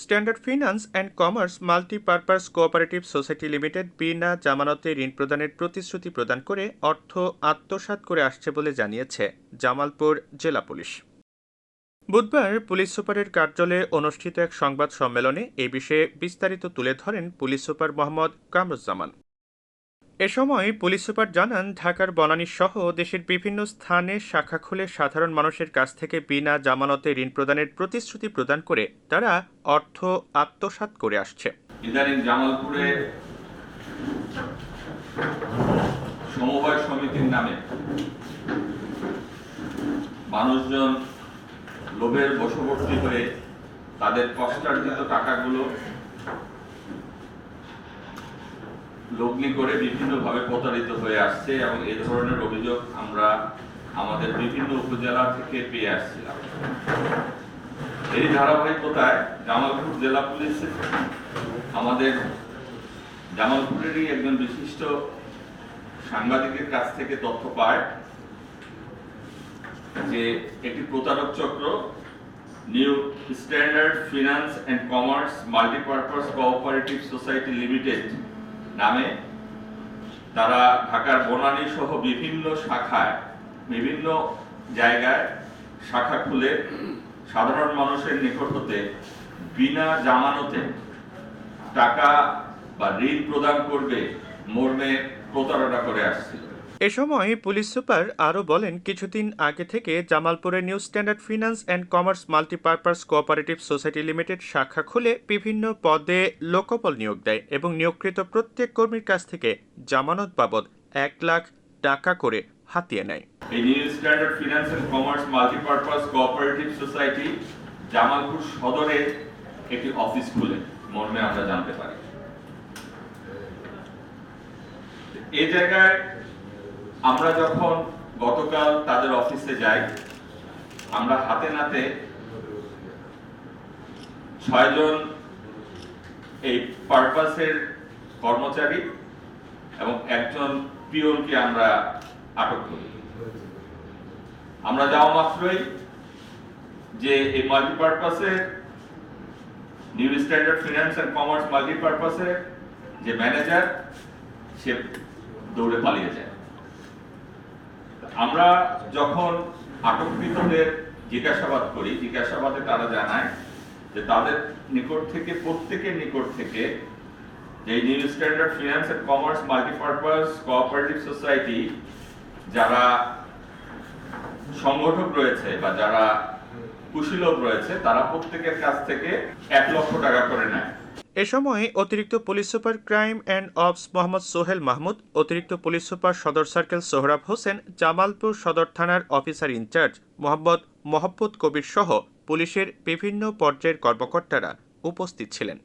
Standard finance and commerce multipurpose cooperative society limited বিনা জামানতে ঋণ প্রদানের প্রতিশ্রুতি প্রদান করে অর্থ আত্মসাৎ করে আসছে বলে জানিয়েছে জামালপুর জেলা পুলিশ। বুধবার পুলিশ সুপারের কার্যালয়ে অনুষ্ঠিত এক সংবাদ সম্মেলনে এ বিষয়ে বিস্তারিত তুলে ধরেন পুলিশ সুপার মোহাম্মদ কামরুজ্জামান। এ সময় পুলিশ সুপার জানান, ঢাকার বনানী সহ দেশের বিভিন্ন স্থানে শাখা খুলে সাধারণ মানুষের কাছ থেকে বিনা জামানতে ঋণ প্রদানের প্রতিশ্রুতি প্রদান করে তারা অর্থ আত্মসাৎ করে আসছে। ইদানিং জামালপুরে সমবায় সমিতির নামে মানুষজন লোভের বশবর্তী হয়ে তাদের কষ্টার্জিত টাকাগুলো লগ্নি করে বিভিন্নভাবে প্রতারিত হয়ে আসছে এবং এই ধরনের অভিযোগ আমরা আমাদের বিভিন্ন উপজেলা থেকে পেয়ে আসছিলাম। এই ধারাবাহিকতায় জামালপুর জেলা পুলিশ আমাদের জামালপুরেরই একজন বিশিষ্ট সাংবাদিকের কাছ থেকে তথ্য পায় যে একটি প্রতারক চক্র new standard finance and commerce multipurpose cooperative society limited নামে তারা ঢাকার বনানী সহ বিভিন্ন শাখায় বিভিন্ন জায়গায় শাখা খুলে সাধারণ মানুষের নিকট হতে বিনা জামানতে টাকা বা ঋণ প্রদান করবে মর্মে প্রতারণা করে আসছিল। এ সময় পুলিশ সুপার আরও বলেন, কিছুদিন আগে থেকে জামালপুরের new standard finance and commerce multipurpose cooperative society limited শাখা খুলে বিভিন্ন পদে লোকবল নিয়োগ দেয় এবং নিয়োগকৃত প্রত্যেক কর্মীর কাছ থেকে জামানত বাবদ 1 লাখ টাকা করে হাতিয়ে নেয়। এই new standard finance and commerce multipurpose cooperative society Jamalpur সদরে একটি অফিস খুলে মর্মে আমরা জানতে পারি। এই জায়গায় আমরা যখন গতকাল তাদের অফিসে যাই, আমরা হাতে নাতে 6 জন এই পারপাসের কর্মচারী এবং একজন পিওনকে আমরা আটক করি। আমরা যাওয়া মাত্রই যে এই মাল্টিপারপাসের new standard finance and commerce মাল্টিপারপাসের যে ম্যানেজার সে দৌড়ে পালিয়ে যায়। আমরা যখন আটককৃতদের জিজ্ঞাসাবাদ করি, জিজ্ঞাসাবাদে তারা জানায় যে তাদের নিকট থেকে প্রত্যেকের নিকট থেকে যে new standard finance and commerce multipurpose cooperative society যারা সংগঠক রয়েছে বা যারা কুশীলভ রয়েছে তারা প্রত্যেকের কাছ থেকে 1 লক্ষ টাকা করে নেয়। এ সময় অতিরিক্ত police super crime and ops Mohammad Sohel Mahmud, অতিরিক্ত পুলিশ সুপার সদর সার্কেল সোহরাব হোসেন, জামালপুর সদর থানার অফিসার ইনচার্জ মোহাম্মদ মহব্বত কবির সহ পুলিশের বিভিন্ন পর্যায়ের কর্মকর্তারা উপস্থিত ছিলেন।